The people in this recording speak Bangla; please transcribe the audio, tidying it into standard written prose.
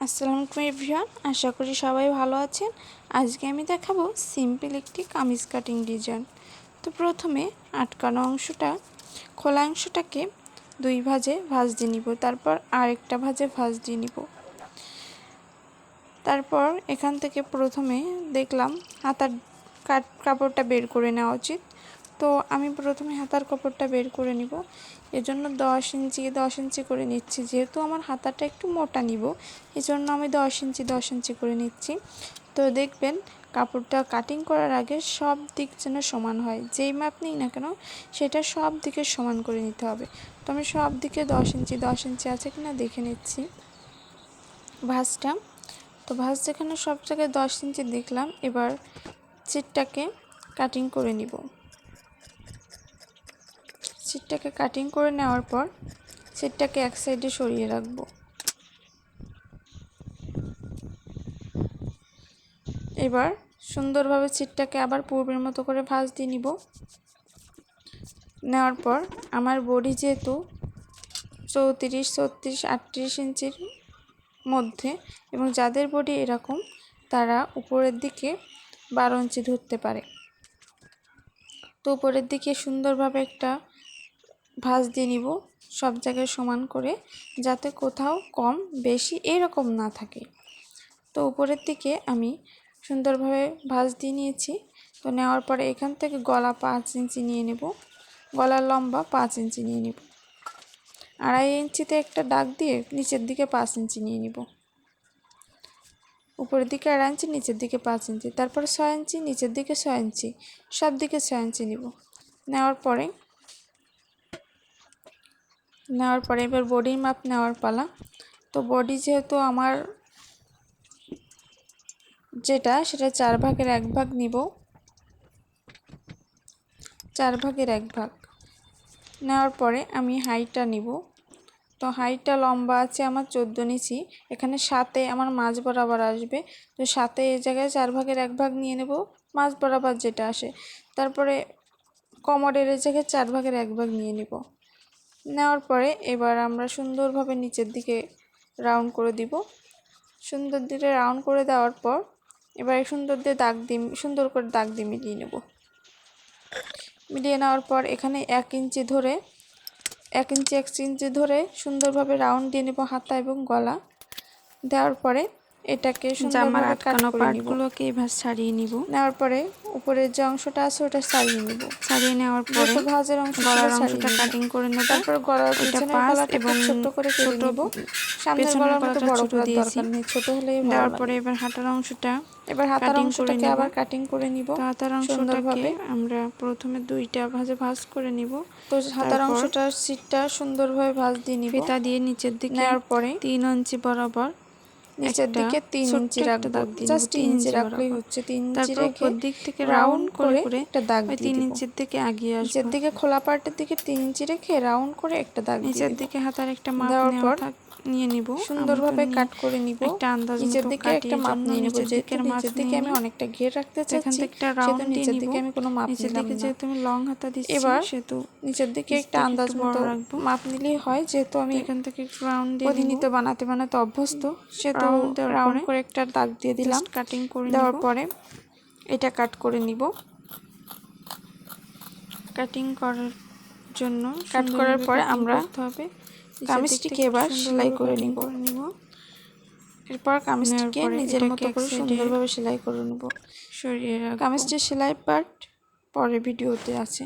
আসসালামু আলাইকুম এভরিওয়ান, আশা করি সবাই ভালো আছেন। আজকে আমি দেখাবো সিম্পল একটি কামিজ কাটিং ডিজাইন। তো প্রথমে আটকানো অংশটা, খোলা অংশটাকে দুই ভাঁজে ভাঁজ দিয়ে নিব, তারপর আরেকটা ভাঁজে ভাঁজ দিয়ে নিব। তারপর এখান থেকে প্রথমে দেখলাম হাতার কাপড়টা বের করে নেওয়া উচিত। তো আমি প্রথমে হাতার কাপড়টা বের করে নিব। এজন্য 10 ইঞ্চি করে নিচ্ছি। যেহেতু আমার হাতাটা একটু মোটা নিব, এজন্য আমি 10 ইঞ্চি করে নিচ্ছি। তো দেখবেন কাপড়টা কাটিং করার আগে সব দিক যেন সমান হয়। যেই মাপ নিই না কেন সেটা সব দিকে সমান করে নিতে হবে। তো আমি সব দিকে 10 ইঞ্চি আছে কিনা দেখে নিচ্ছি ভাঁজটা। তো ভাঁজ যেখানে সব জায়গায় 10 ইঞ্চি দেখলাম, এবার চিটটাকে কাটিং করে নিব। চিটটাকে কাটিং করে নেওয়ার পর চিটটাকে এক সাইডে সরিয়ে রাখবো। এবার সুন্দরভাবে চিটটাকে আবার পূর্বের মতো করে ভাঁজ দিয়ে নিব। নেওয়ার পর আমার বডি যেহেতু 34, 36, 38 ইঞ্চির মধ্যে, এবং যাদের বডি এরকম তারা উপরের দিকে 12 ইঞ্চি ধরতে পারে। তো উপরের দিকে সুন্দরভাবে একটা ভাঁজ দিয়ে নিব, সব জায়গায় সমান করে, যাতে কোথাও কম বেশি এরকম না থাকে। তো উপরের দিকে আমি সুন্দরভাবে ভাঁজ দিয়ে নিয়েছি। তো নেওয়ার পরে এখান থেকে গলা 5 ইঞ্চি নিয়ে নেব, গলার লম্বা 5 ইঞ্চি নিয়ে নেব। 2.5 ইঞ্চিতে একটা দাগ দিয়ে নিচের দিকে 5 ইঞ্চি নিয়ে নিব। উপরের দিকে 2.5 ইঞ্চি, নিচের দিকে 5 ইঞ্চি, তারপর 6 ইঞ্চি, নিচের দিকে 6 ইঞ্চি, সব দিকে 6 ইঞ্চি নিব। নেওয়ার পরে এবার বডির মাপ নেওয়ার পালা। তো বডি যেহেতু আমার যেটা সেটা 4 ভাগের 1 ভাগ নিব। 4 ভাগের 1 ভাগ নেওয়ার পরে আমি হাইটটা নিব। তো হাইটটা লম্বা আছে আমার 14 ইঞ্চি, এখানে 7-এ আমার মাঝ বরাবর আসবে। তো 7-এ এই জায়গায় 4 ভাগের 1 ভাগ নিয়ে নেব, মাঝ বরাবর যেটা আসে। তারপরে কোমরের এই জায়গায় 4 ভাগের 1 ভাগ নিয়ে নেব। নেওয়ার পরে এবার আমরা সুন্দরভাবে নিচের দিকে রাউন্ড করে দিব। সুন্দর দিকে রাউন্ড করে দেওয়ার পর এবার সুন্দর করে দাগ দিয়ে মিলিয়ে নেব। মিলিয়ে নেওয়ার পর এখানে 1 ইঞ্চি ধরে 1 ইঞ্চি ধরে সুন্দরভাবে রাউন্ড দিয়ে নেব হাতা এবং গলা। দেওয়ার পরে এটাকে সুন্দরভাবে কাট করে নিব। পার্টগুলোকে এভাবে ছাড়িয়ে নিব। নেওয়ার পরে উপরের যে অংশটা আছে ওটা ছাড়িয়ে নিব। ছাড়িয়ে নেওয়ার পরে ভাঁজের গলার অংশটা কাটিং করে নেব। তারপর গলার পিছনের গলাটা এবং ছোট করে কেটে নেব। সামনের গলার মতো বড় করার দরকার নেই, ছোট হলেই ভালো। দেওয়ার পরে এবার হাতার অংশটা, হাতার অংশটাকে আবার কাটিং করে নিব। হাতার অংশটাকে আমরা প্রথমে 2টা ভাঁজে ভাঁজ করে নিব। তো হাতার অংশটার সিটটা সুন্দরভাবে ভাঁজ দিয়ে নিব। ফিতা দিয়ে নিচের দিকে নেওয়ার পরে 3 ইঞ্চি বরাবর নিচের দিকে 3 ইঞ্চি রাখবো। জাস্ট 3 ইঞ্চি রাখলেই হচ্ছে। 3 ইঞ্চি রেখে উপর দিক থেকে রাউন্ড করে একটা দাগ দিয়ে 3 ইঞ্চির দিকে আগিয়ে আসবো। নিচের দিকে খোলা পার্টের দিকে 3 ইঞ্চি রেখে রাউন্ড করে একটা দাগ দিয়ে নিচের দিকে হাতার একটা মাপ নিয়ে নিব। সুন্দরভাবে কাট করে নিব। একটা আন্দাজ নিচের দিকে একটা মাপ নিয়ে নিব। নিচের দিকে আমি অনেকটা ঘের রাখতে চাচ্ছি, এখান থেকে একটা রাউন্ড দিয়ে নিচের দিকে আমি কোনো মাপ নিলাম না। যেহেতু আমি লং হাতা দিচ্ছি, এবার সেহেতু নিচের দিকে একটা আন্দাজ মতো মাপ নিলেই হয়। যেহেতু আমি এখান থেকে একটু রাউন্ড দিয়ে প্রতিনিয়ত বানাতে অভ্যস্ত, সেহেতু রাউন্ড করে একটা দাগ দিয়ে দিলাম। কাটিং করে দেওয়ার পরে এটা কাট করে নিব। কাটিং করার জন্য কাট করার পরে আমরা কামিজটিকে এবার সেলাই করে নিব। এরপর কামিজটিকে নিজের মতো করে সুন্দরভাবে সেলাই করে নেব। কামিজটির সেলাই পার্ট পরে ভিডিওতে আছে।